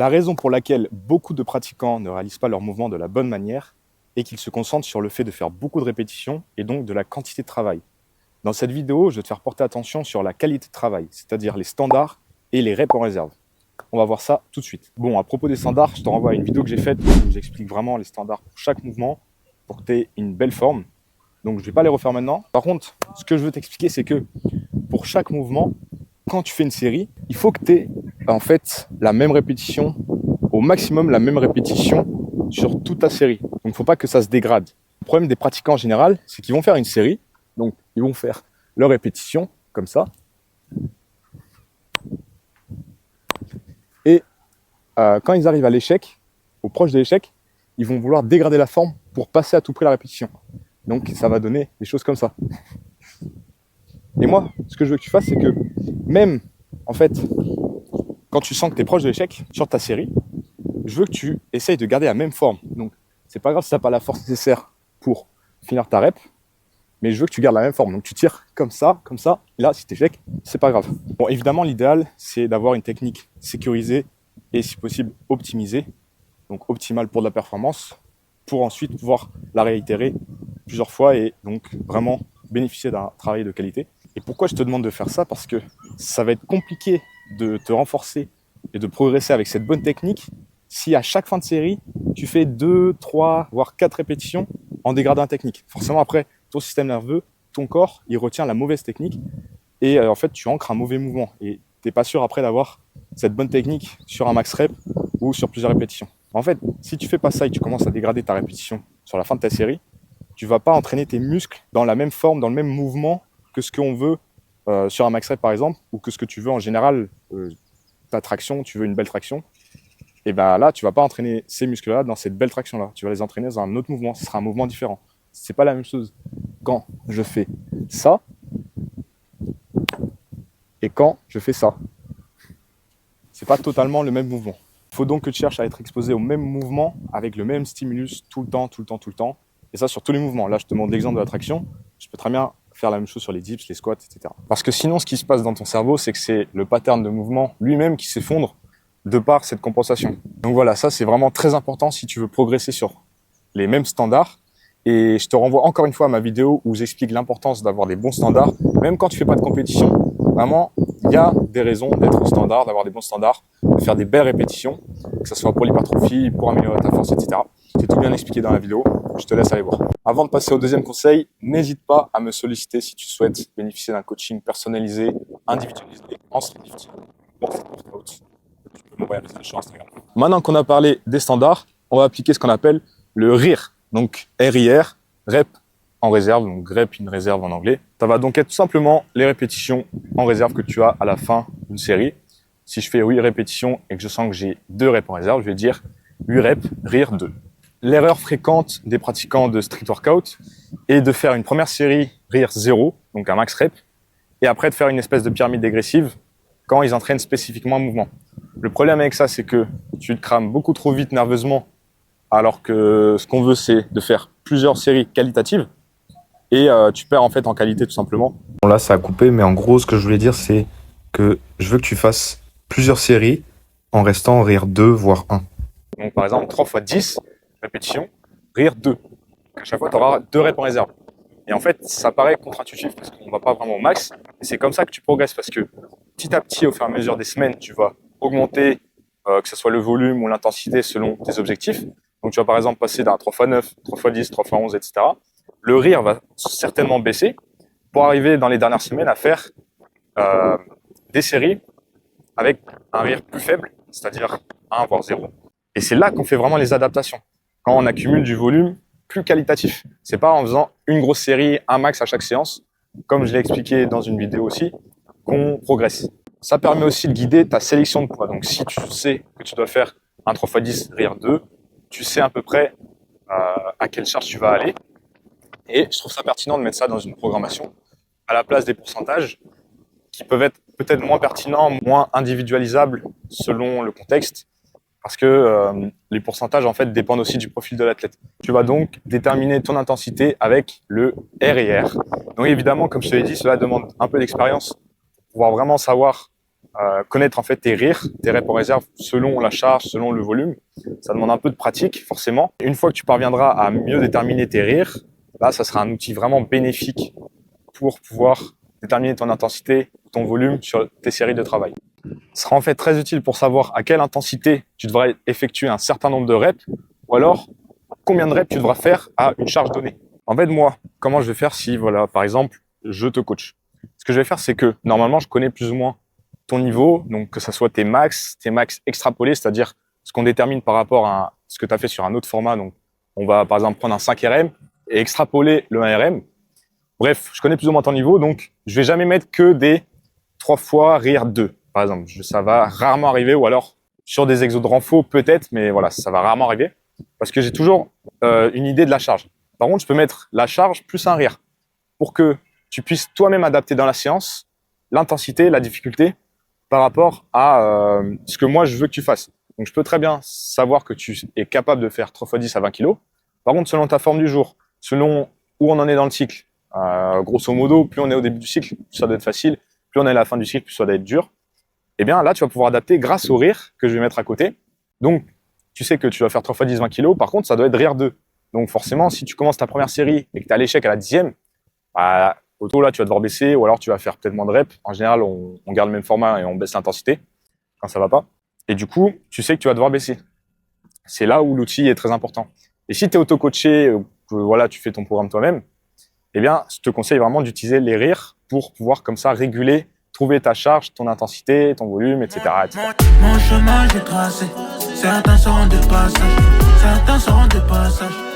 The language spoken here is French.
La raison pour laquelle beaucoup de pratiquants ne réalisent pas leurs mouvements de la bonne manière est qu'ils se concentrent sur le fait de faire beaucoup de répétitions et donc de la quantité de travail. Dans cette vidéo, je vais te faire porter attention sur la qualité de travail, c'est-à-dire les standards et les reps en réserve. On va voir ça tout de suite. Bon, à propos des standards, je te renvoie à une vidéo que j'ai faite où j'explique vraiment les standards pour chaque mouvement pour que tu aies une belle forme. Donc, je ne vais pas les refaire maintenant. Par contre, ce que je veux t'expliquer, c'est que pour chaque mouvement, quand tu fais une série, il faut que tu aies en fait la même répétition, au maximum la même répétition sur toute ta série. Donc, il ne faut pas que ça se dégrade. Le problème des pratiquants en général, c'est qu'ils vont faire une série, donc ils vont faire leur répétition comme ça. Et quand ils arrivent à l'échec, au proche de l'échec, ils vont vouloir dégrader la forme pour passer à tout prix la répétition. Donc ça va donner des choses comme ça. Et moi, ce que je veux que tu fasses, c'est que même, en fait, quand tu sens que tu es proche de l'échec sur ta série, je veux que tu essayes de garder la même forme. Donc, c'est pas grave si tu n'as pas la force nécessaire pour finir ta rep, mais je veux que tu gardes la même forme. Donc, tu tires comme ça, et là, si tu échecs, c'est pas grave. Bon, évidemment, l'idéal, c'est d'avoir une technique sécurisée et, si possible, optimisée, donc optimale pour de la performance, pour ensuite pouvoir la réitérer plusieurs fois et donc vraiment bénéficier d'un travail de qualité. Et pourquoi je te demande de faire ça? Parce que ça va être compliqué de te renforcer et de progresser avec cette bonne technique si à chaque fin de série, tu fais 2, 3, voire 4 répétitions en dégradant la technique. Forcément, après, ton système nerveux, ton corps, il retient la mauvaise technique et en fait, tu ancres un mauvais mouvement et tu n'es pas sûr après d'avoir cette bonne technique sur un max rep ou sur plusieurs répétitions. En fait, si tu fais pas ça et que tu commences à dégrader ta répétition sur la fin de ta série, tu vas pas entraîner tes muscles dans la même forme, dans le même mouvement que ce qu'on veut sur un max rep par exemple, ou que ce que tu veux en général, ta traction, tu veux une belle traction, et ben là, tu vas pas entraîner ces muscles-là dans cette belle traction-là. Tu vas les entraîner dans un autre mouvement. Ce sera un mouvement différent. C'est pas la même chose quand je fais ça et quand je fais ça. C'est pas totalement le même mouvement. Il faut donc que tu cherches à être exposé au même mouvement avec le même stimulus tout le temps. Et ça sur tous les mouvements. Là, je te montre l'exemple de la traction. Je peux très bien faire la même chose sur les dips, les squats, etc. Parce que sinon, ce qui se passe dans ton cerveau, c'est que c'est le pattern de mouvement lui-même qui s'effondre de par cette compensation. Donc voilà, ça c'est vraiment très important si tu veux progresser sur les mêmes standards. Et je te renvoie encore une fois à ma vidéo où j'explique l'importance d'avoir des bons standards. Même quand tu fais pas de compétition, vraiment, il y a des raisons d'être au standard, d'avoir des bons standards, de faire des belles répétitions, que ce soit pour l'hypertrophie, pour améliorer ta force, etc. C'est tout bien expliqué dans la vidéo, je te laisse aller voir. Avant de passer au deuxième conseil, n'hésite pas à me solliciter si tu souhaites bénéficier d'un coaching personnalisé, individualisé, en street lifting, en street workout. Tu peux m'envoyer un message sur Instagram. Maintenant qu'on a parlé des standards, on va appliquer ce qu'on appelle le RIR. Donc RIR, rep en réserve, donc rep in réserve en anglais. Ça va donc être tout simplement les répétitions en réserve que tu as à la fin d'une série. Si je fais 8 répétitions et que je sens que j'ai 2 reps en réserve, je vais dire 8 reps, RIR 2. L'erreur fréquente des pratiquants de street workout est de faire une première série RIR 0, donc un max rep, et après de faire une espèce de pyramide dégressive quand ils entraînent spécifiquement un mouvement. Le problème avec ça, c'est que tu te crames beaucoup trop vite nerveusement, alors que ce qu'on veut, c'est de faire plusieurs séries qualitatives, et tu perds en fait en qualité tout simplement. Bon, là, ça a coupé, mais en gros, ce que je voulais dire, c'est que je veux que tu fasses plusieurs séries en restant RIR 2, voire 1. Donc par exemple, 3 x 10 répétitions, RIR 2. À chaque fois, tu auras 2 reps en réserve. Et en fait, ça paraît contre-intuitif parce qu'on ne va pas vraiment au max. Et c'est comme ça que tu progresses parce que petit à petit, au fur et à mesure des semaines, tu vas augmenter, que ce soit le volume ou l'intensité selon tes objectifs. Donc tu vas par exemple passer d'un 3 x 9, 3 x 10, 3 x 11, etc. Le RIR va certainement baisser pour arriver dans les dernières semaines à faire des séries avec un RIR plus faible, c'est-à-dire 1 voire 0. Et c'est là qu'on fait vraiment les adaptations. Quand on accumule du volume plus qualitatif. C'est pas en faisant une grosse série, un max à chaque séance, comme je l'ai expliqué dans une vidéo aussi, qu'on progresse. Ça permet aussi de guider ta sélection de poids. Donc si tu sais que tu dois faire un 3 x 10 RIR 2, tu sais à peu près à quelle charge tu vas aller. Et je trouve ça pertinent de mettre ça dans une programmation à la place des pourcentages qui peuvent être peut-être moins pertinents, moins individualisables selon le contexte, parce que les pourcentages en fait dépendent aussi du profil de l'athlète. Tu vas donc déterminer ton intensité avec le RIR. Donc évidemment, comme je te l'ai dit, cela demande un peu d'expérience pour pouvoir vraiment savoir connaître en fait tes rires, tes reps en réserve selon la charge, selon le volume. Ça demande un peu de pratique, forcément. Une fois que tu parviendras à mieux déterminer tes rires, là, ça sera un outil vraiment bénéfique pour pouvoir déterminer ton intensité, ton volume sur tes séries de travail. Ce sera en fait très utile pour savoir à quelle intensité tu devrais effectuer un certain nombre de reps ou alors combien de reps tu devras faire à une charge donnée. En fait, moi, comment je vais faire si, voilà, par exemple, je te coach? Ce que je vais faire, c'est que normalement, je connais plus ou moins ton niveau, donc que ce soit tes max extrapolés, c'est-à-dire ce qu'on détermine par rapport à ce que tu as fait sur un autre format. Donc, on va par exemple prendre un 5 RM et extrapoler le 1 RM. Bref, je connais plus ou moins ton niveau, donc je vais jamais mettre que des 3 fois rire 2, par exemple. Ça va rarement arriver, ou alors sur des exos de renfo peut-être, mais voilà, ça va rarement arriver, parce que j'ai toujours une idée de la charge. Par contre, je peux mettre la charge plus un rire, pour que tu puisses toi-même adapter dans la séance l'intensité, la difficulté, par rapport à ce que moi je veux que tu fasses. Donc je peux très bien savoir que tu es capable de faire 3 x 10 à 20 kg. Par contre, selon ta forme du jour, selon où on en est dans le cycle, grosso modo, plus on est au début du cycle, plus ça doit être facile, plus on est à la fin du cycle, plus ça doit être dur. Et bien là, tu vas pouvoir adapter grâce au rire que je vais mettre à côté. Donc, tu sais que tu vas faire 3 x 10, 20 kg. Par contre, ça doit être rire 2. Donc forcément, si tu commences ta première série et que tu as l'échec à la 10e, bah, auto, là, tu vas devoir baisser, ou alors tu vas faire peut-être moins de reps. En général, on garde le même format et on baisse l'intensité quand ça va pas. Et du coup, tu sais que tu vas devoir baisser. C'est là où l'outil est très important. Et si tu es auto-coaché, que voilà, tu fais ton programme toi-même, eh bien, je te conseille vraiment d'utiliser les rires pour pouvoir comme ça réguler, trouver ta charge, ton intensité, ton volume, etc. Mon chemin, j'ai tracé. Certains seront de passage, certains seront de passage.